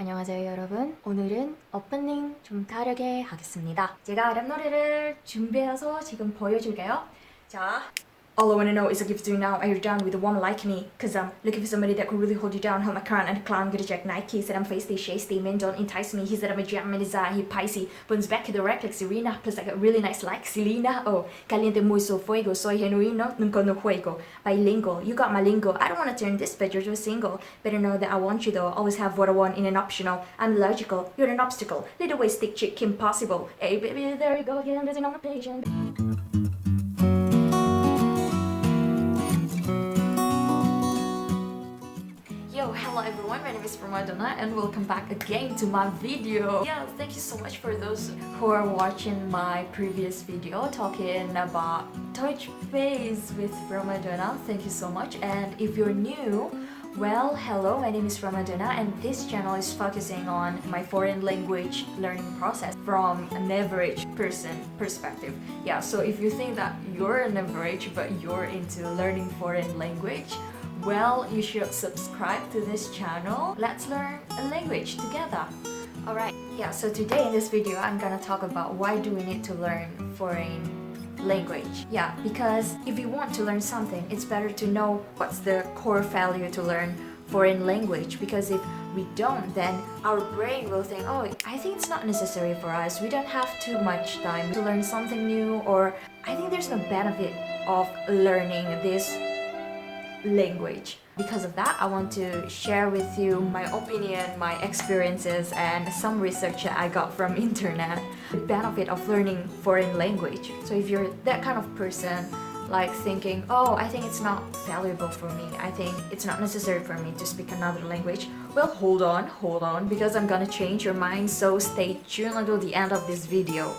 안녕하세요 여러분. 오늘은 오프닝 좀 다르게 하겠습니다. 제가 랩 노래를 준비해서 지금 보여줄게요. 자, all I wanna know is I give it to you now. Are you down with a woman like me? Cause I'm looking for somebody that could really hold you down. Held my crown and a clown, gonna check Nike. Said I'm feisty, shasty, man, don't entice me. He said I'm a gem in his eye, he Pisces. Buns back in the rack like Serena. Plus I got really nice like Selena. Oh, caliente muy so fuego. Soy genuino, nunca no juego. Bilingual, you got my lingo. I don't wanna turn this bitch to a single. Better know that I want you though. Always have what I want in an optional. I'm logical, you're an obstacle. Little way stick chick, impossible. Hey baby, there you go again, losing on my patience. Yo, hello everyone, my name is Fromadhona and welcome back again to my video. Yeah, thank you so much for those who are watching my previous video talking about touch base with Fromadhona. Thank you so much. And if you're new, well, hello, my name is Fromadhona and this channel is focusing on my foreign language learning process from an average person perspective. Yeah, so if you think that you're an average but you're into learning foreign language, well, you should subscribe to this channel. Let's learn a language together. Alright, yeah, so today in this video I'm gonna talk about why do we need to learn foreign language. Yeah, because if you want to learn something, it's better to know what's the core value to learn foreign language, because if we don't, then our brain will think, oh, I think it's not necessary for us. We don't have too much time to learn something new, or I think there's no benefit of learning this language. Because of that, I want to share with you my opinion, my experiences, and some research that I got from internet, the benefit of learning foreign language. So if you're that kind of person, like thinking, oh, I think it's not valuable for me, I think it's not necessary for me to speak another language, well, hold on, because I'm gonna change your mind, so stay tuned until the end of this video.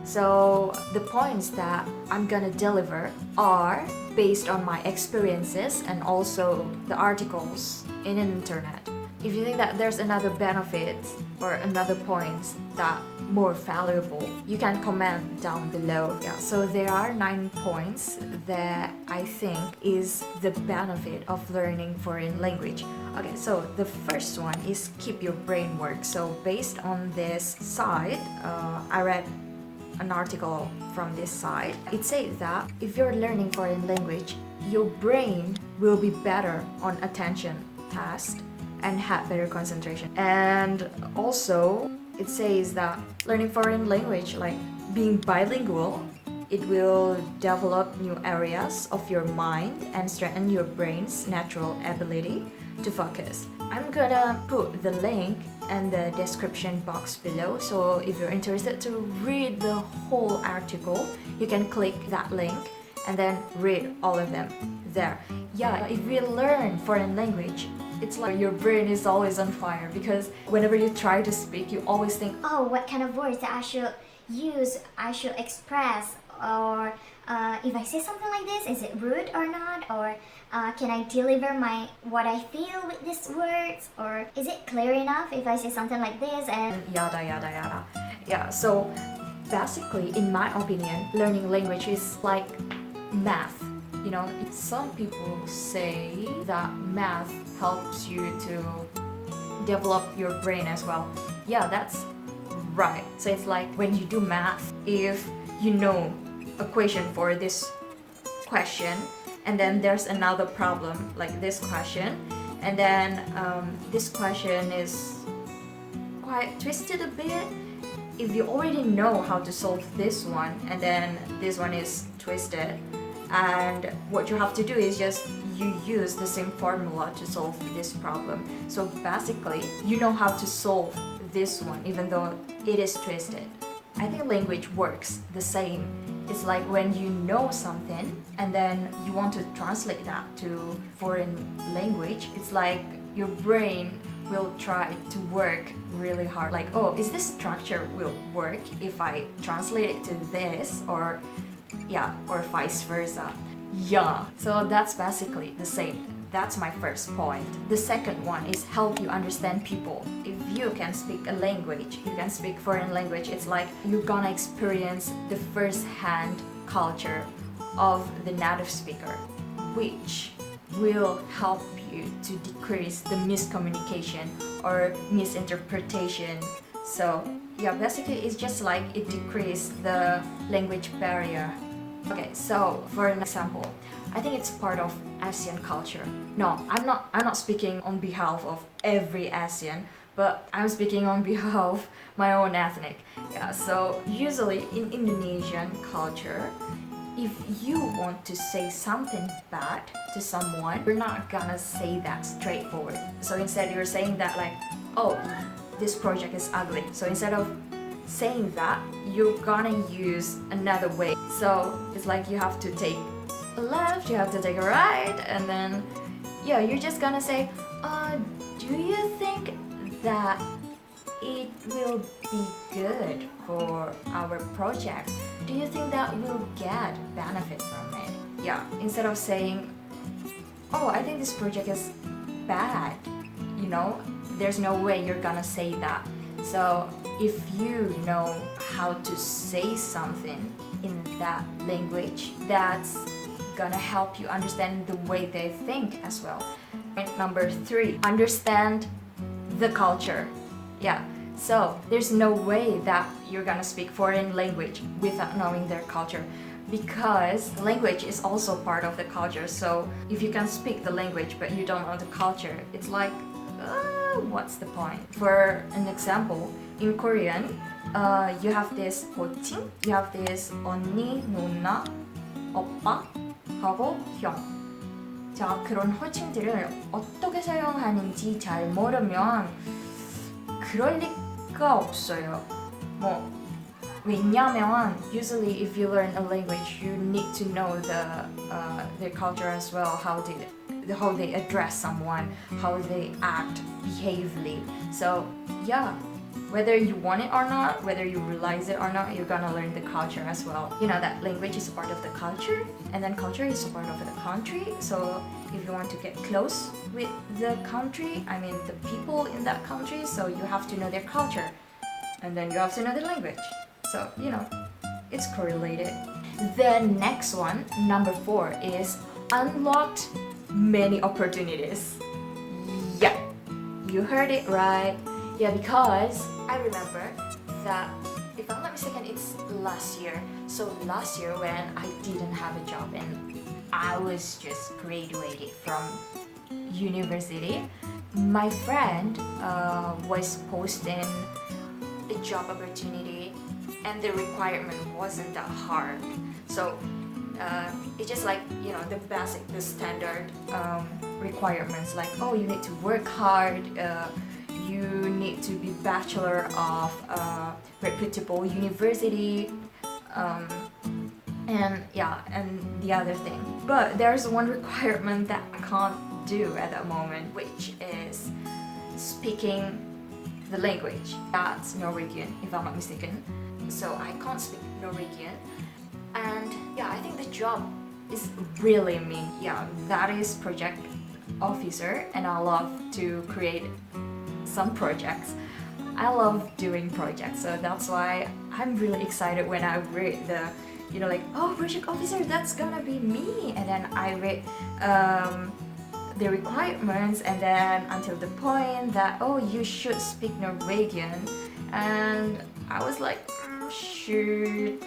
So the points that I'm gonna deliver are based on my experiences and also the articles in the internet. If you think that there's another benefit or another point that more valuable, you can comment down below. Yeah, so there are 9 points that I think is the benefit of learning foreign language. Okay, so the first one is keep your brain work. So based on this site, I read an article from this site. It says that if you're learning foreign language, your brain will be better on attention task and have better concentration. And also it says that learning foreign language, like being bilingual, it will develop new areas of your mind and strengthen your brain's natural ability to focus. I'm gonna put the link in the description box below, so if you're interested to read the whole article, you can click that link and then read all of them there. Yeah, if you learn foreign language, it's like your brain is always on fire, because whenever you try to speak, you always think, oh, what kind of words that I should use, I should express, or if I say something like this, is it rude or not, or can I deliver what I feel with these words, or is it clear enough if I say something like this, and yada yada yada. Yeah, so basically, in my opinion, learning language is like math. You know, some people say that math helps you to develop your brain as well. Yeah, that's right. So it's like when you do math, if you know equation for this question, and then there's another problem like this question, and then this question is quite twisted a bit. If you already know how to solve this one, and then this one is twisted, and what you have to do is just you use the same formula to solve this problem. So basically, you know how to solve this one even though it is twisted. I think language works the same. It's like when you know something and then you want to translate that to foreign language, it's like your brain will try to work really hard. Like, oh, is this structure will work if I translate it to this, or yeah, or vice versa. Yeah, so that's basically the same. That's my first point. The second one is help you understand people. If you can speak a language, you can speak foreign language, it's like you're gonna experience the first-hand culture of the native speaker, which will help you to decrease the miscommunication or misinterpretation. So yeah, basically it's just like it decreases the language barrier. Okay, so for an example, I think it's part of Asian culture. No, I'm not speaking on behalf of every Asian, but I'm speaking on behalf of my own ethnic. Yeah, so usually in Indonesian culture, if you want to say something bad to someone, you're not gonna say that straightforward. So instead you're saying that like, oh, this project is ugly. So instead of saying that, you're gonna use another way. So it's like you have to take a left, you have to take a right, and then yeah, you're just gonna say, do you think that it will be good for our project? Do you think that we'll get benefit from it? Yeah, instead of saying, oh, I think this project is bad, you know, there's no way you're gonna say that. So if you know how to say something in that language, that's gonna help you understand the way they think as well. Point number 3, understand the culture. Yeah, so there's no way that you're gonna speak foreign language without knowing their culture, because language is also part of the culture. So if you can speak the language but you don't know the culture, it's like, what's the point? For an example, in Korean, you have this 호칭, you have this 언니, 누나, 오빠, 하고 형. 자, 그런 호칭들을 어떻게 사용하는지 잘 모르면 그럴 리가 없어요. 뭐 왜냐면 usually if you learn a language, you need to know their culture as well, how they address someone, how they act behaviorally. So yeah, whether you want it or not, whether you realize it or not, you're gonna learn the culture as well. You know that language is a part of the culture, and then culture is a part of the country. So if you want to get close with the country, I mean the people in that country, so you have to know their culture, and then you have to know the language. So you know, it's correlated. The next one, number 4, is unlocked many opportunities. Yeah, you heard it right. Yeah, because I remember that, if I'm not mistaken, it's last year. So last year when I didn't have a job and I was just graduated from university, my friend was posting a job opportunity and the requirement wasn't that hard. So it's just like, you know, the basic, the standard requirements, like, oh, you need to work hard, you need to be bachelor of a reputable university, and yeah, and the other thing. But there's one requirement that I can't do at that moment, which is speaking the language. That's Norwegian, if I'm not mistaken. So I can't speak Norwegian, and yeah, I think the job is really me. Yeah, that is project officer, and I love to create some projects. I love doing projects, so that's why I'm really excited when I read the, you know, like, oh, project officer, that's gonna be me, and then I read the requirements, and then until the point that, oh, you should speak Norwegian, and I was like, shoot.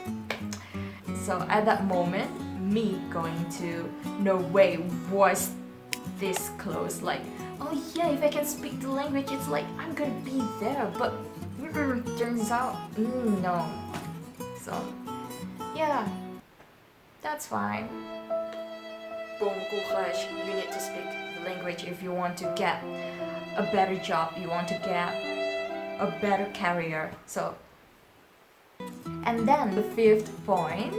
So at that moment, me going to Norway was this close, like, oh yeah, if I can speak the language, it's like I'm gonna be there, but turns out, no. So yeah, that's fine. Bon courage, you need to speak the language if you want to get a better job, you want to get a better career. So, and then the 5th point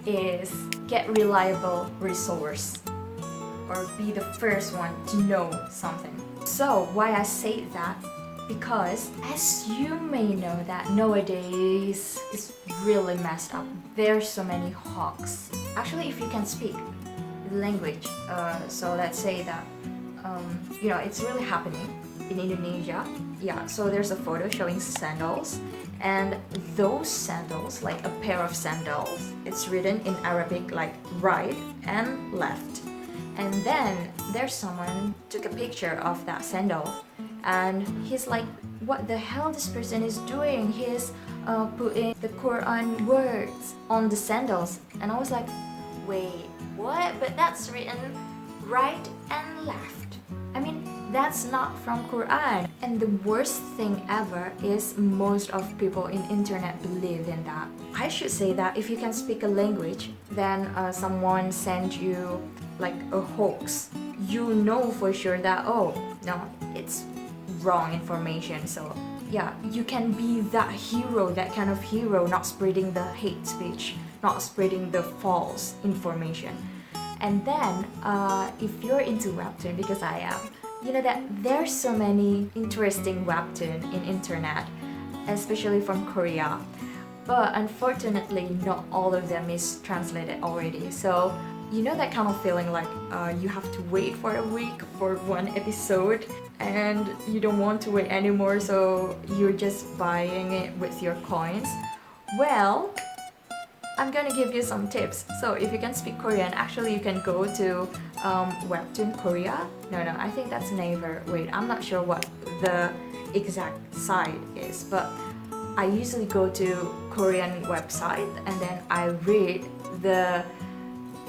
is get reliable resource, or be the first one to know something. So why I say that? Because as you may know that nowadays it's really messed up. There's so many hawks. Actually, if you can speak the language, so let's say that you know, it's really happening in Indonesia. Yeah, so there's a photo showing sandals, and those sandals, like a pair of sandals, it's written in Arabic like right and left. And then there's someone took a picture of that sandal, and he's like, what the hell this person is doing? He's putting the Quran words on the sandals. And I was like, wait, what? But that's written right and left. I mean, that's not from Quran. And the worst thing ever is most of people in internet believe in that. I should say that if you can speak a language, then someone sends you like a hoax, you know for sure that, oh no, it's wrong information. So yeah, you can be that hero, that kind of hero, not spreading the hate speech, not spreading the false information. And then if you're into webtoon, because I am, you know that there's so many interesting webtoon in internet, especially from Korea, but unfortunately not all of them is translated already. So you know that kind of feeling like you have to wait for a week for one episode and you don't want to wait anymore, so you're just buying it with your coins. Well, I'm gonna give you some tips. So if you can speak Korean, actually you can go to Webtoon Korea. No, I think that's Naver. Wait, I'm not sure what the exact site is, but I usually go to Korean website and then I read the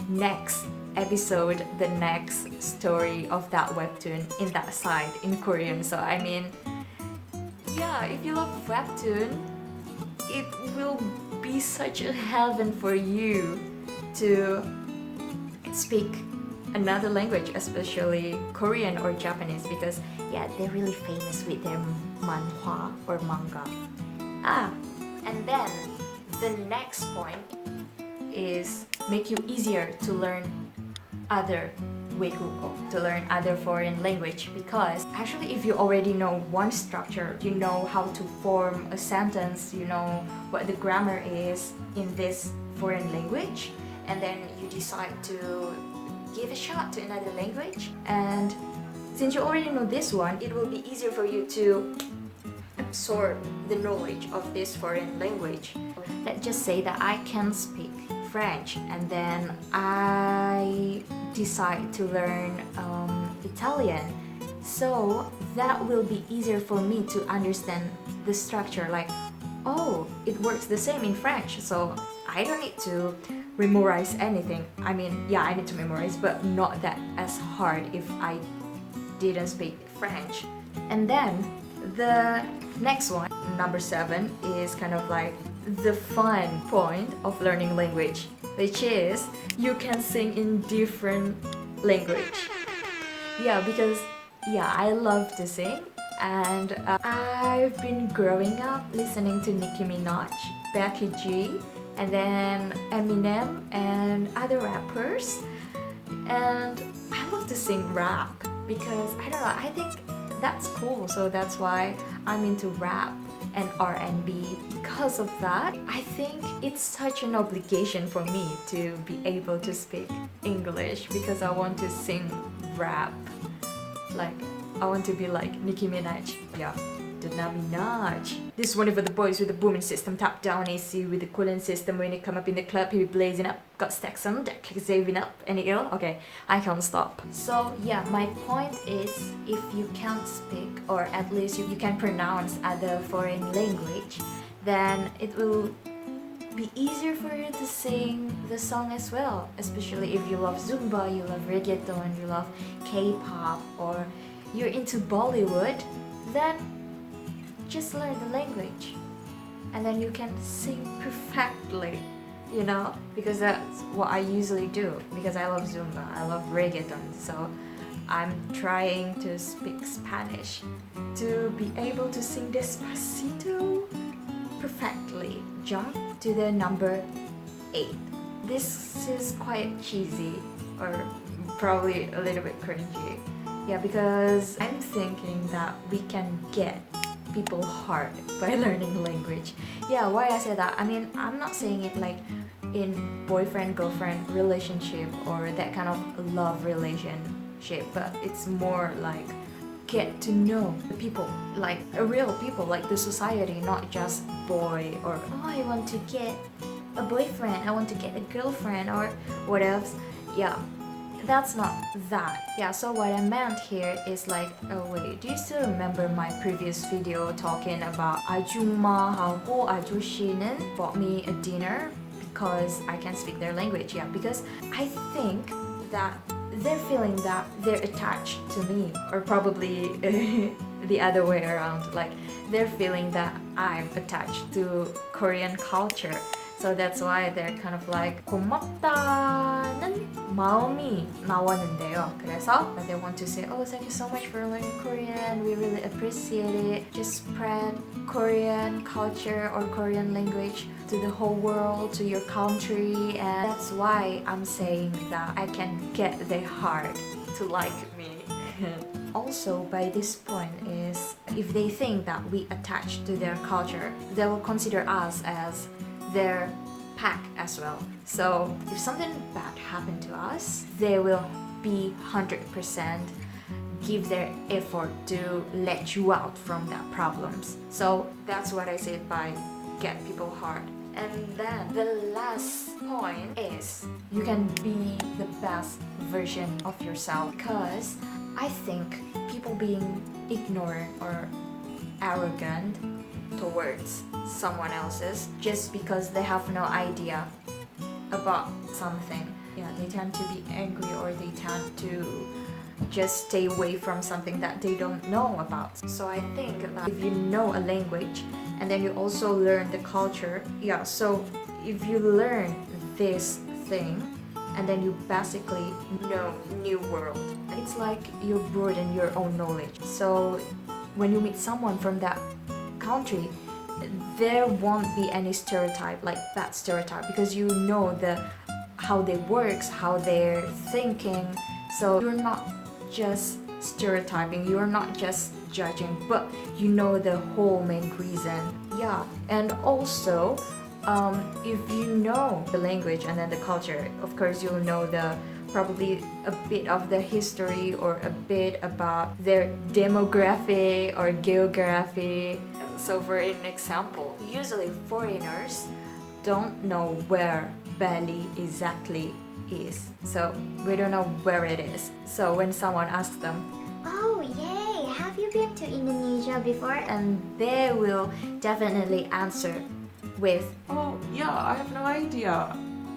next episode, the next story of that webtoon in that site in Korean. So I mean, yeah, if you love webtoon, it will be such a heaven for you to speak another language, especially Korean or Japanese, because yeah, they're really famous with their manhwa or manga. And then the next point is make you easier to learn other 외국어, to learn other foreign language, because actually if you already know one structure, you know how to form a sentence, you know what the grammar is in this foreign language, and then you decide to give a shot to another language, and since you already know this one, it will be easier for you to absorb the knowledge of this foreign language. Let's just say that I can speak French and then I decide to learn Italian, so that will be easier for me to understand the structure, like, oh, it works the same in French, so I don't need to memorize anything. I mean, yeah, I need to memorize, but not that as hard if I didn't speak French. And then the next one, number 7, is kind of like the fun point of learning language, which is you can sing in different language. Yeah, because yeah, I love to sing, and I've been growing up listening to Nicki Minaj, Becky G, and then Eminem and other rappers, and I love to sing rap because I don't know, I think that's cool, so that's why I'm into rap and R&B. Because of that, I think it's such an obligation for me to be able to speak English, because I want to sing rap. Like, I want to be like Nicki Minaj. Yeah, the Minaj. This is one for the boys with the booming system, top down AC with the cooling system. When you come up in the club, he be blazing up, got stacks on deck, saving up, any ill? Okay, I can't stop. So yeah, my point is, if you can't speak, or at least you can pronounce other foreign language, then it will be easier for you to sing the song as well. Especially if you love Zumba, you love reggaeton, you love K-pop, or you're into Bollywood, then just learn the language and then you can sing perfectly, you know, because that's what I usually do, because I love Zumba, I love reggaeton, so I'm trying to speak Spanish to be able to sing Despacito perfectly. Jump to the number 8. This is quite cheesy, or probably a little bit cringy. Yeah, because I'm thinking that we can get people heart by learning language. Yeah, why I say that? I mean, I'm not saying it like in boyfriend-girlfriend relationship or that kind of love relationship, but it's more like get to know the people, like a real people, like the society, not just boy or, oh, I want to get a boyfriend, I want to get a girlfriend, or what else. Yeah, that's not that. Yeah, so what I meant here is like, oh wait, do you still remember my previous video talking about 아줌마하고 아저씨는 bought me a dinner because I can speak their language? Yeah, because I think that they're feeling that they're attached to me, or probably the other way around, like they're feeling that I'm attached to Korean culture. So that's why they're kind of like 고맙다는 마음이 나왔는데요. 그래서 they want to say, oh, thank you so much for learning Korean. We really appreciate it. Just spread Korean culture or Korean language to the whole world, to your country. And that's why I'm saying that I can get their heart to like me. Also, by this point is if they think that we attach to their culture, they will consider us as their pack as well. So if something bad happened to us, they will be 100% give their effort to let you out from that problems. So that's what I said by get people hard. And then the last point is you can be the best version of yourself, because I think people being ignorant or arrogant towards someone else's just because they have no idea about something. Yeah, they tend to be angry, or they tend to just stay away from something that they don't know about. So I think that if you know a language and then you also learn the culture, yeah, so if you learn this thing and then you basically know new world, it's like you broaden your own knowledge. So when you meet someone from that country, there won't be any stereotype, like that stereotype, because you know how they works, how they're thinking. So you're not just stereotyping, you're not just judging, but you know the whole main reason. Yeah, and also if you know the language and then the culture, of course you'll know probably a bit of the history or a bit about their demography or geography. So for an example, usually foreigners don't know where Bali exactly is. So we don't know where it is. So when someone asks them, Oh, yay! Have you been to Indonesia before? and they will definitely answer with, Oh, yeah, I have no idea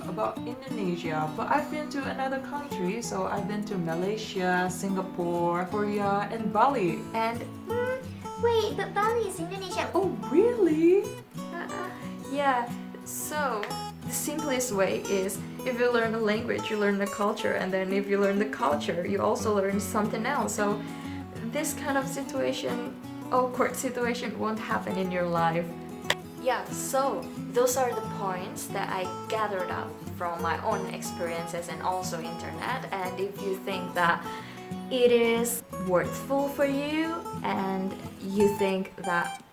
about Indonesia, but I've been to another country, so I've been to Malaysia, Singapore, Korea, and Bali. and Wait, but Bali is Indonesia. Oh, really? yeah. So the simplest way is if you learn a language, you learn the culture, and then if you learn the culture, you also learn something else. So this kind of situation, awkward situation, won't happen in your life. Yeah, so those are the points that I gathered up from my own experiences and also internet. And if you think that it is worthful for you and you think that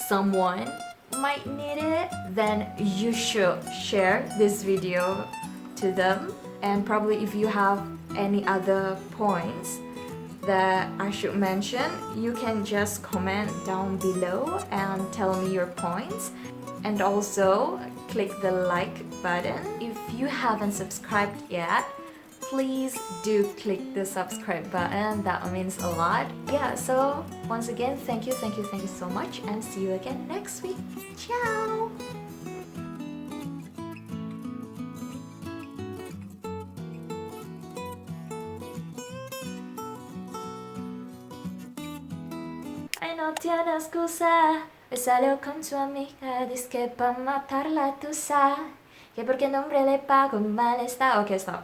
someone might need it, then you should share this video to them. And probably if you have any other points that I should mention, you can just comment down below and tell me your points. And also click the like button. If you haven't subscribed yet, please do click the subscribe button. That means a lot. Yeah, so once again, thank you so much, and see you again next week. Ciao! Ay, no tienes excusa, hoy salió con su amiga, dice que pa' matar la tusa, que porque el nombre le pago mal está. Okay, stop.